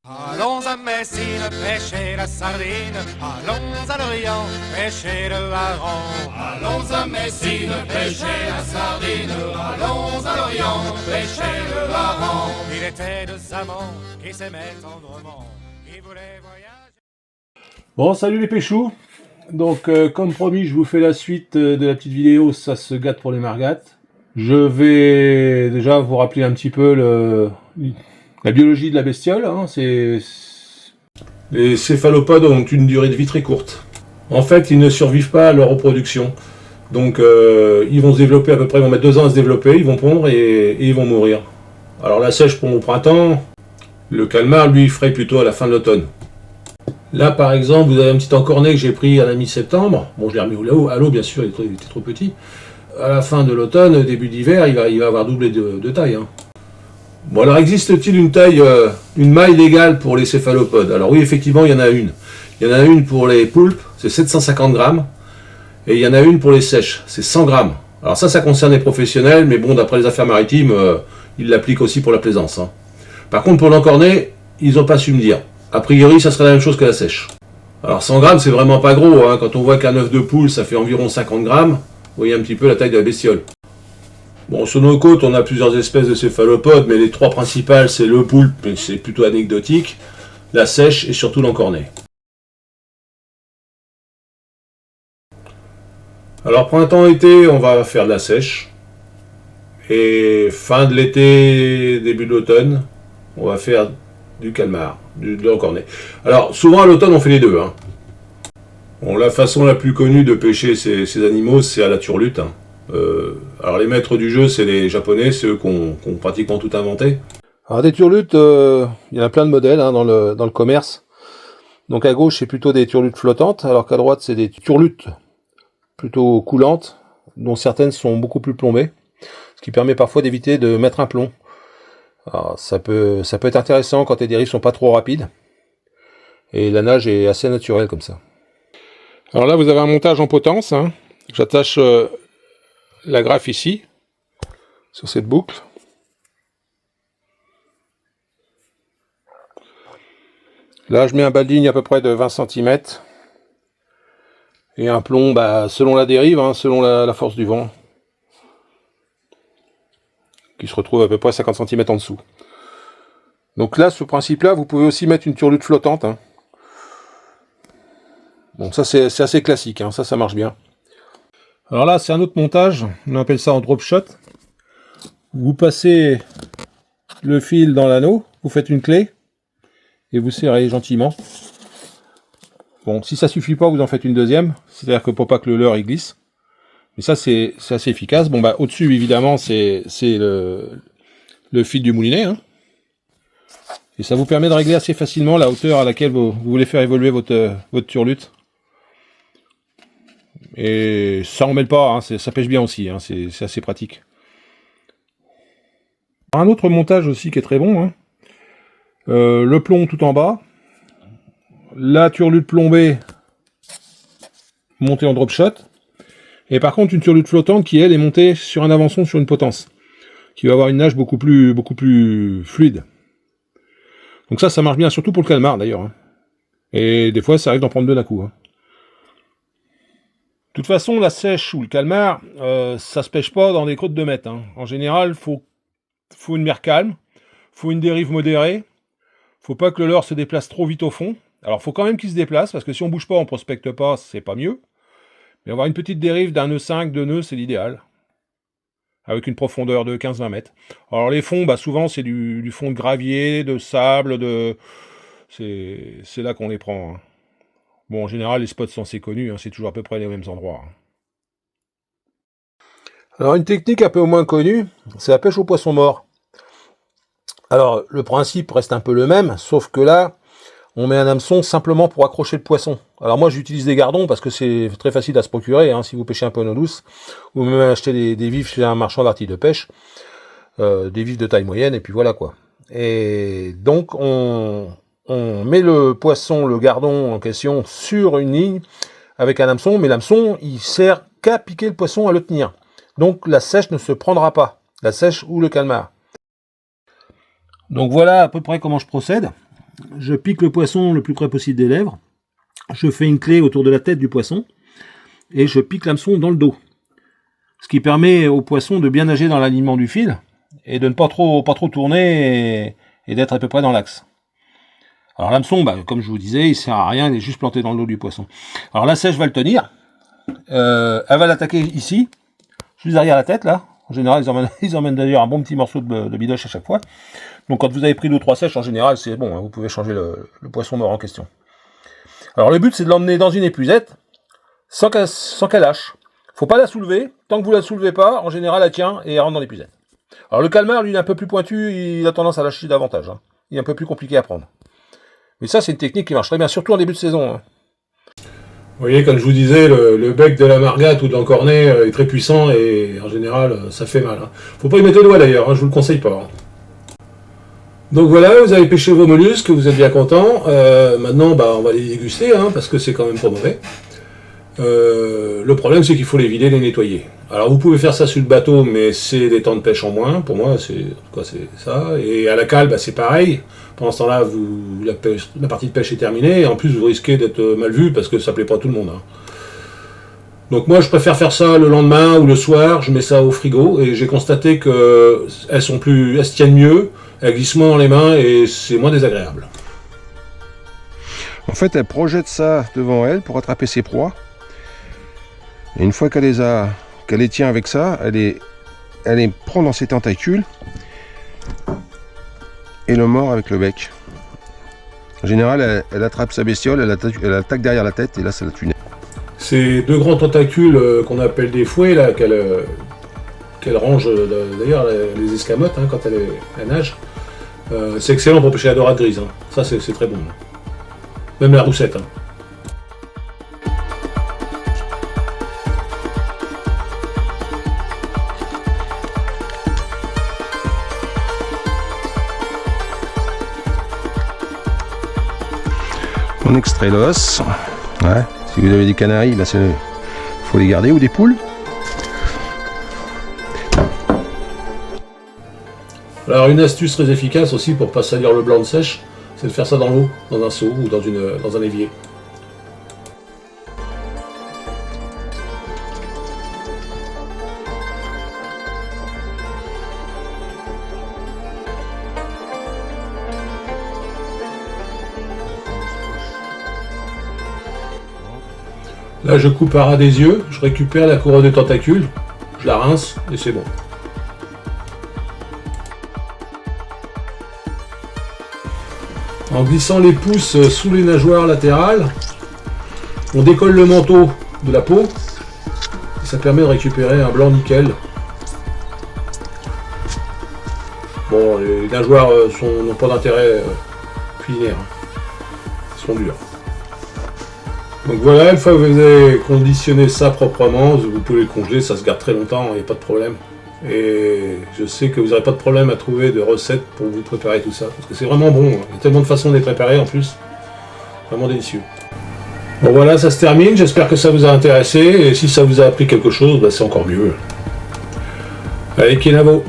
Allons à Messine pêcher la sardine, allons à Lorient pêcher le hareng. Allons à Messine pêcher la sardine, allons à Lorient pêcher le hareng. Il était deux amants qui s'aimaient tendrement, qui voulaient voyager. Bon, salut les péchous. Donc, comme promis, je vous fais la suite de la petite vidéo, ça se gâte pour les margates. Je vais déjà vous rappeler un petit peu la biologie de la bestiole. Hein. Les céphalopodes ont une durée de vie très courte. En fait, ils ne survivent pas à leur reproduction. Donc, ils vont se développer à peu près, ils vont mettre 2 ans à se développer, ils vont pondre et ils vont mourir. Alors, la sèche pond au printemps, le calmar, lui, ferait plutôt à la fin de l'automne. Là, par exemple, vous avez un petit encornet que j'ai pris à la mi-septembre. Bon, je l'ai remis à l'eau, bien sûr, il était trop petit. À la fin de l'automne, début d'hiver, il va avoir doublé de taille. Hein. Bon, alors, existe-t-il une maille légale pour les céphalopodes? Alors oui, effectivement, il y en a une. Il y en a une pour les poulpes, c'est 750 grammes. Et il y en a une pour les sèches, c'est 100 grammes. Alors ça concerne les professionnels, mais bon, d'après les affaires maritimes, ils l'appliquent aussi pour la plaisance. Hein. Par contre, pour l'encornet, ils n'ont pas su me dire. A priori, ça serait la même chose que la sèche. Alors 100 grammes, c'est vraiment pas gros. Hein. Quand on voit qu'un œuf de poule, ça fait environ 50 grammes, vous voyez un petit peu la taille de la bestiole. Bon, sur nos côtes, on a plusieurs espèces de céphalopodes, mais les 3 principales, c'est le poulpe, mais c'est plutôt anecdotique, la sèche et surtout l'encornet. Alors printemps-été, on va faire de la sèche. Et fin de l'été, début de l'automne, on va faire du calmar, de l'encornet. Alors souvent à l'automne, on fait les deux. Hein. Bon, la façon la plus connue de pêcher ces animaux, c'est à la turlute. Hein. Alors les maîtres du jeu, c'est les japonais, c'est eux qui ont pratiquement tout inventé. Alors des turlutes, il y en a plein de modèles hein, dans le commerce. Donc à gauche, c'est plutôt des turlutes flottantes, alors qu'à droite, c'est des turlutes plutôt coulantes, dont certaines sont beaucoup plus plombées, ce qui permet parfois d'éviter de mettre un plomb. Alors, ça peut être intéressant quand les dérives sont pas trop rapides, et la nage est assez naturelle comme ça. Alors là, vous avez un montage en potence. Hein. J'attache la graffe ici, sur cette boucle. Là, je mets un bas-de-ligne à peu près de 20 cm. Et un plomb, selon la dérive, hein, selon la force du vent, qui se retrouve à peu près 50 cm en dessous. Donc là, ce principe-là, vous pouvez aussi mettre une turlute flottante. Hein. Bon, ça c'est assez classique, hein, ça marche bien. Alors là, c'est un autre montage, on appelle ça en drop shot. Vous passez le fil dans l'anneau, vous faites une clé, et vous serrez gentiment. Bon, si ça suffit pas, vous en faites une deuxième, c'est-à-dire que pour pas que le leurre il glisse. Mais ça, c'est assez efficace. Bon, au-dessus, évidemment, c'est le fil du moulinet. Hein. Et ça vous permet de régler assez facilement la hauteur à laquelle vous voulez faire évoluer votre turlute. Et ça en mêle pas, hein, ça pêche bien aussi, hein, c'est assez pratique. Un autre montage aussi qui est très bon. Hein. Le plomb tout en bas. La turlute plombée montée en drop shot. Et par contre, une turlute flottante qui, elle, est montée sur un avançon sur une potence, qui va avoir une nage beaucoup plus fluide. Donc ça marche bien, surtout pour le calmar, d'ailleurs. Hein. Et des fois, ça arrive d'en prendre 2 d'un coup. Hein. De toute façon, la sèche ou le calmar, ça se pêche pas dans des creux de 2 mètres. Hein. En général, faut une mer calme, faut une dérive modérée, faut pas que le leurre se déplace trop vite au fond. Alors, faut quand même qu'il se déplace, parce que si on bouge pas, on prospecte pas, c'est pas mieux. Mais avoir une petite dérive d'un nœud 5, 2 nœuds, c'est l'idéal. Avec une profondeur de 15-20 mètres. Alors les fonds, souvent c'est du fond de gravier, de sable, c'est là qu'on les prend. Hein. Bon, en général, les spots sont assez connus, hein, c'est toujours à peu près les mêmes endroits. Hein. Alors une technique un peu moins connue, c'est la pêche au poisson mort. Alors le principe reste un peu le même, sauf que là, on met un hameçon simplement pour accrocher le poisson. Alors moi j'utilise des gardons parce que c'est très facile à se procurer, hein, si vous pêchez un peu en eau douce, ou même acheter des vifs chez un marchand d'articles de pêche, des vifs de taille moyenne, et puis voilà quoi. Et donc on met le poisson, le gardon en question, sur une ligne avec un hameçon, mais l'hameçon il sert qu'à piquer le poisson, à le tenir. Donc la sèche ne se prendra pas, la sèche ou le calmar. Donc voilà à peu près comment je procède. je pique le poisson le plus près possible des lèvres, je fais une clé autour de la tête du poisson, et je pique l'hameçon dans le dos. Ce qui permet au poisson de bien nager dans l'alignement du fil, et de ne pas trop tourner, et d'être à peu près dans l'axe. Alors l'hameçon, comme je vous disais, il sert à rien, il est juste planté dans le dos du poisson. Alors la sèche va le tenir, elle va l'attaquer ici, juste derrière la tête là. En général, ils emmènent d'ailleurs un bon petit morceau de bidoche à chaque fois. Donc quand vous avez pris 2 ou 3 sèches, en général, c'est bon, hein, vous pouvez changer le poisson mort en question. Alors le but, c'est de l'emmener dans une épuisette, sans qu'elle lâche. Faut pas la soulever, tant que vous la soulevez pas, en général, elle tient et elle rentre dans l'épuisette. Alors le calmar, lui, il est un peu plus pointu, il a tendance à lâcher davantage. Hein. Il est un peu plus compliqué à prendre. Mais ça, c'est une technique qui marche très bien, surtout en début de saison. Hein. Vous voyez, comme je vous disais, le bec de la margate ou de l'encornet est très puissant et en général, ça fait mal. Hein. Faut pas y mettre le doigt d'ailleurs, hein, je vous le conseille pas. Hein. Donc voilà, vous avez pêché vos mollusques, vous êtes bien content. Maintenant, on va les déguster, hein, parce que c'est quand même pas mauvais. Le problème, c'est qu'il faut les vider, les nettoyer. Alors vous pouvez faire ça sur le bateau, mais c'est des temps de pêche en moins. Pour moi, c'est ça. Et à la cale, c'est pareil. Pendant ce temps-là, la partie de pêche est terminée. Et en plus, vous risquez d'être mal vu parce que ça plaît pas à tout le monde. Hein. Donc moi, je préfère faire ça le lendemain ou le soir. Je mets ça au frigo et j'ai constaté que elles se tiennent mieux, elles glissent moins dans les mains et c'est moins désagréable. En fait, elle projette ça devant elle pour attraper ses proies. Et une fois qu'elle les tient avec ça, elle les prend dans ses tentacules et le mord avec le bec. En général, elle attrape sa bestiole, elle attaque derrière la tête et là, ça la tue. Ces 2 grands tentacules qu'on appelle des fouets, là, qu'elle range d'ailleurs les escamotes hein, quand elle nage, c'est excellent pour pêcher la dorade grise. Hein. Ça, c'est très bon. Même la roussette. Hein. On extrait l'os. Ouais. Si vous avez des canaris, là, faut les garder ou des poules. Alors une astuce très efficace aussi pour pas salir le blanc de sèche, c'est de faire ça dans l'eau, dans un seau ou dans un évier. Là, je coupe à ras des yeux, je récupère la couronne de tentacules, je la rince et c'est bon. En glissant les pouces sous les nageoires latérales, on décolle le manteau de la peau et ça permet de récupérer un blanc nickel. Bon, les nageoires n'ont pas d'intérêt culinaire, elles sont dures. Donc voilà, une fois que vous avez conditionné ça proprement, vous pouvez le congeler, ça se garde très longtemps, il n'y a pas de problème. Et je sais que vous n'aurez pas de problème à trouver de recettes pour vous préparer tout ça, parce que c'est vraiment bon, il y a tellement de façons de les préparer en plus, vraiment délicieux. Bon voilà, ça se termine, j'espère que ça vous a intéressé, et si ça vous a appris quelque chose, c'est encore mieux. Allez, Kenavo!